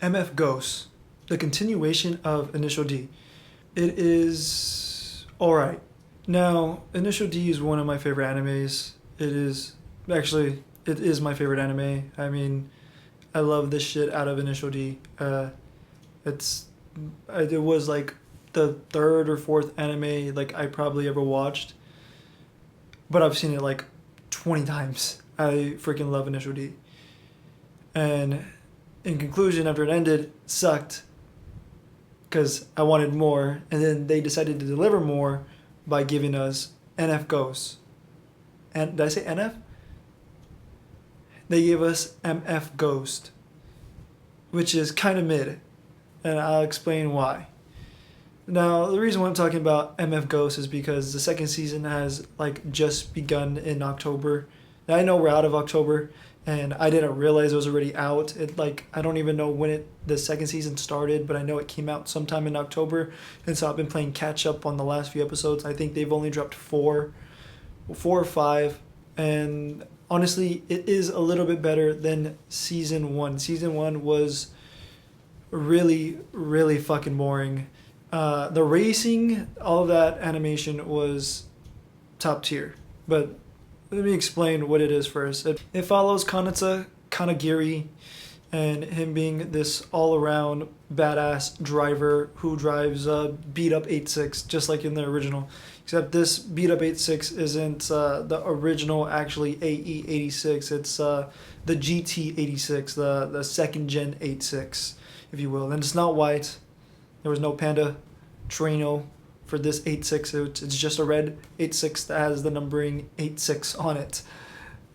MF Ghost, the continuation of Initial D. It is alright. Now, Initial D is one of my favorite animes. It is my favorite anime. I mean, I love this shit out of Initial D. It's, it was like the third or fourth anime like I probably ever watched, but I've seen it like 20 times. I freaking love Initial D. And in conclusion, after it ended, sucked because I wanted more, and then they decided to deliver more by giving us NF Ghost. And did I say NF? They gave us MF Ghost, which is kind of mid, and I'll explain why. Now, the reason why I'm talking about MF Ghost is because the second season has like just begun in October. Now, I know we're out of October, and I didn't realize it was already out. I don't even know when the second season started, but I know it came out sometime in October, and so I've been playing catch up on the last few episodes. I think they've only dropped four or five, and honestly, it is a little bit better than season one. Season one was really, really fucking boring. The racing, all of that animation was top tier. But let me explain what it is first. It follows Kanata Kanagiri and him being this all-around badass driver who drives a beat-up 86, just like in the original. Except this beat-up 86 isn't the original, actually, AE86. It's the GT86, the second-gen 86, if you will. And it's not white. There was no Panda Trino for this 86. It's just a red 86 that has the numbering 86 on it.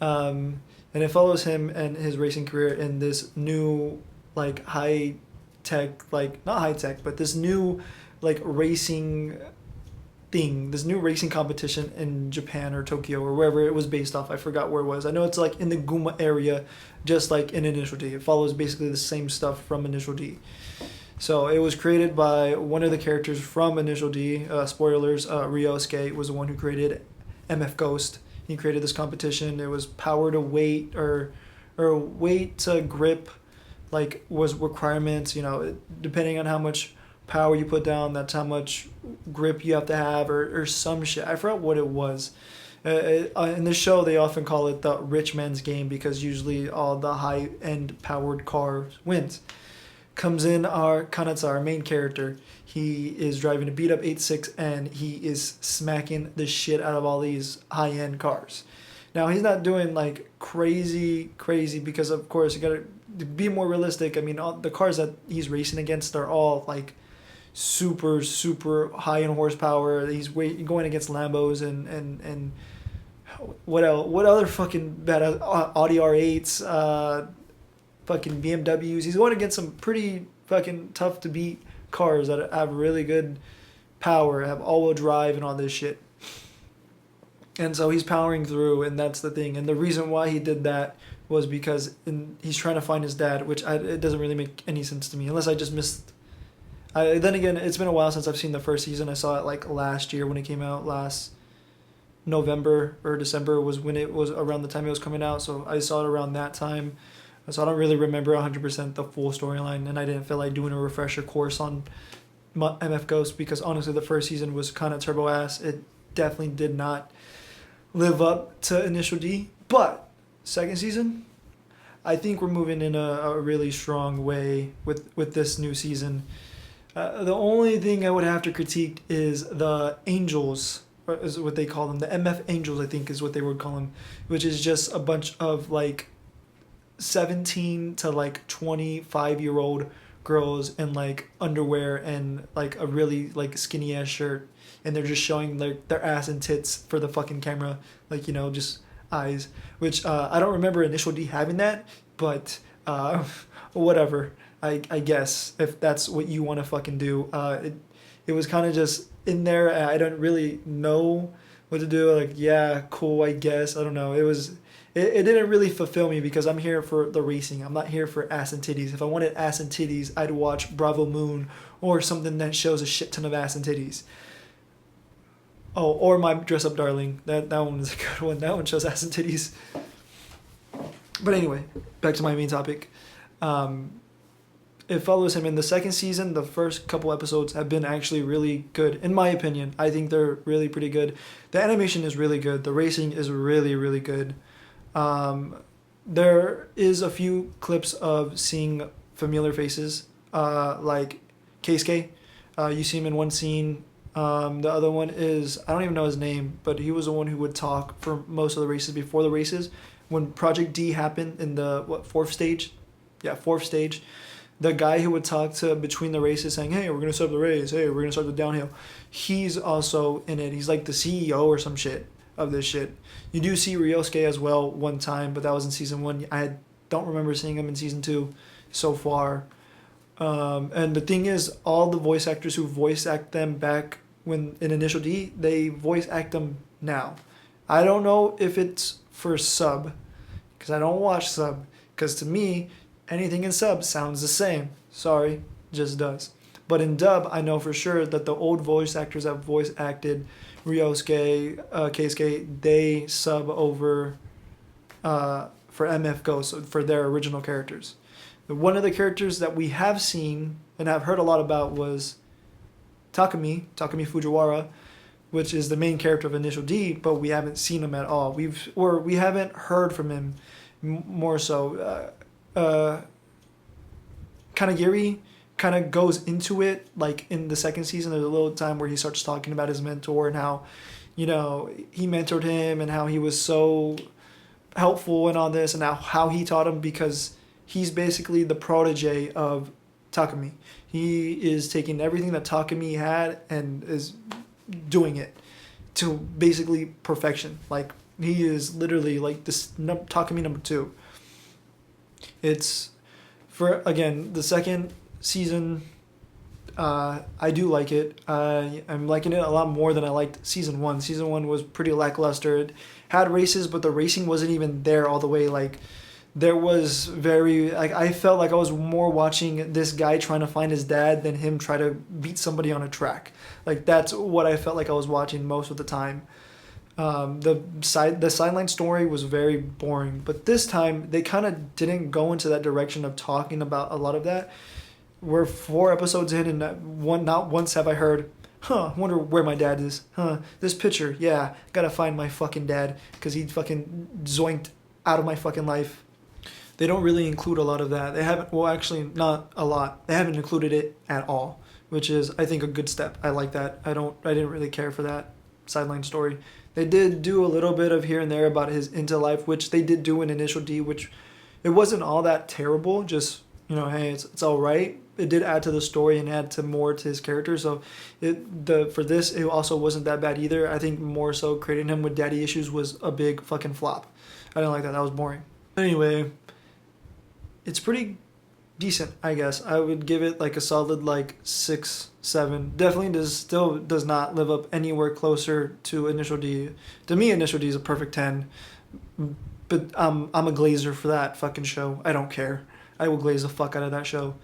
And it follows him and his racing career in this new, like, high-tech, like, not high-tech, but this new, like, racing thing, this new racing competition in Japan or Tokyo or wherever it was based off. I forgot where it was. I know it's, like, in the Guma area, just like in Initial D. It follows basically the same stuff from Initial D. So it was created by one of the characters from Initial D. Spoilers, Ryosuke was the one who created MF Ghost. He created this competition. It was power to weight or weight to grip, like, was requirements. You know, depending on how much power you put down, that's how much grip you have to have, or some shit. I forgot what it was. In the show, they often call it the rich man's game because usually all the high-end powered cars wins. Comes in our Kanata, our main character. He is driving a beat-up 86, and he is smacking the shit out of all these high-end cars. Now, he's not doing, like, crazy, because, of course, you gotta be more realistic. I mean, all the cars that he's racing against are all, like, super, super high in horsepower. He's going against Lambos and what else? What other fucking bad Audi R8s, fucking BMWs. He's going against some pretty fucking tough to beat cars that have really good power, have all-wheel drive and all this shit. And so he's powering through, and that's the thing. And the reason why he did that was because he's trying to find his dad, which it doesn't really make any sense to me, unless I just missed. Then again, it's been a while since I've seen the first season. I saw it like last year when it came out. Last November or December was when it was around the time it was coming out. So I saw it around that time. So I don't really remember 100% the full storyline, and I didn't feel like doing a refresher course on MF Ghost because honestly the first season was kind of turbo ass. It definitely did not live up to Initial D, but second season, I think we're moving in a really strong way with this new season. The only thing I would have to critique is the Angels, is what they call them. The MF Angels, I think, is what they would call them, which is just a bunch of like 17 to like 25-year-old girls in like underwear and like a really like skinny ass shirt, and they're just showing like their ass and tits for the fucking camera, like, you know, just eyes, which I don't remember Initial D having that, but whatever. I guess if that's what you want to fucking do. It was kind of just in there. I don't really know what to do. Like, yeah, cool, I guess. I don't know. It didn't really fulfill me because I'm here for the racing. I'm not here for ass and titties. If I wanted ass and titties, I'd watch Bravo Moon or something that shows a shit ton of ass and titties. Oh, or My Dress Up Darling. That one is a good one. That one shows ass and titties. But anyway, back to my main topic. it follows him in the second season. The first couple episodes have been actually really good, in my opinion. I think they're really pretty good. The animation is really good. The racing is really, really good. There is a few clips of seeing familiar faces, like Keisuke. You see him in one scene. The other one is, I don't even know his name, but he was the one who would talk for most of the races before the races. When Project D happened in the fourth stage, fourth stage, the guy who would talk to between the races saying, "Hey, we're gonna start the race. Hey, we're gonna start the downhill." He's also in it. He's like the CEO or some shit of this shit. You do see Ryosuke as well one time, but that was in season 1. I don't remember seeing him in season 2 so far. And the thing is, all the voice actors who voice act them back when in Initial D, they voice act them now. I don't know if it's for sub, because I don't watch sub. Because to me, anything in sub sounds the same. Sorry, just does. But in dub, I know for sure that the old voice actors that voice acted Ryosuke, Keisuke, they sub over for MF Ghost, for their original characters. One of the characters that we have seen and have heard a lot about was Takumi Fujiwara, which is the main character of Initial D, but we haven't seen him at all. We haven't heard from him more so. Kanagiri kind of goes into it, like in the second season. There's a little time where he starts talking about his mentor and how, he mentored him and how he was so helpful and all this, and how he taught him, because he's basically the protege of Takumi. He is taking everything that Takumi had and is doing it to basically perfection. Like, he is literally like this Takumi number 2. It's, for, again, the second season, I do like it. I'm liking it a lot more than I liked season 1. Season 1 was pretty lackluster. It had races, but the racing wasn't even there all the way. Like, there was I felt like I was more watching this guy trying to find his dad than him try to beat somebody on a track. Like, that's what I felt like I was watching most of the time. The sideline story was very boring, but this time they kind of didn't go into that direction of talking about a lot of that. We're 4 episodes in, and not once have I heard, I wonder where my dad is. This picture, yeah, gotta find my fucking dad, because he fucking zoinked out of my fucking life. They don't really include a lot of that. They haven't, well, actually, not a lot. They haven't included it at all, which is, I think, a good step. I like that. I didn't really care for that sideline story. They did do a little bit of here and there about his into life, which they did do in Initial D, which it wasn't all that terrible. Just, hey, it's all right. It did add to the story and add to more to his character. So for this, it also wasn't that bad either. I think more so creating him with daddy issues was a big fucking flop. I didn't like that. That was boring. Anyway, it's pretty decent, I guess. I would give it like a solid 6, 7. Definitely does not live up anywhere closer to Initial D. To me, Initial D is a perfect 10. But I'm a glazer for that fucking show. I don't care. I will glaze the fuck out of that show.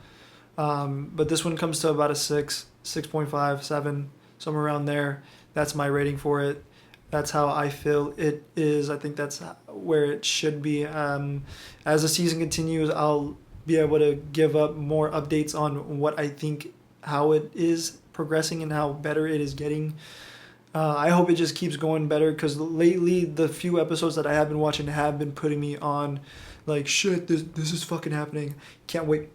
But this one comes to about a 6, 6.5, 7, somewhere around there. That's my rating for it. That's how I feel it is. I think that's where it should be. As the season continues, I'll be able to give up more updates on what I think, how it is progressing and how better it is getting. I hope it just keeps going better, because lately the few episodes that I have been watching have been putting me on like, shit, this is fucking happening. Can't wait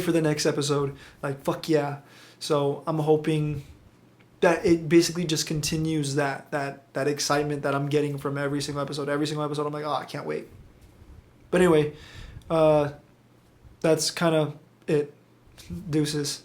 for the next episode. Like, fuck yeah. So I'm hoping that it basically just continues that excitement that I'm getting from every single episode. Every single episode I'm like, oh, I can't wait. But anyway, that's kind of it. Deuces.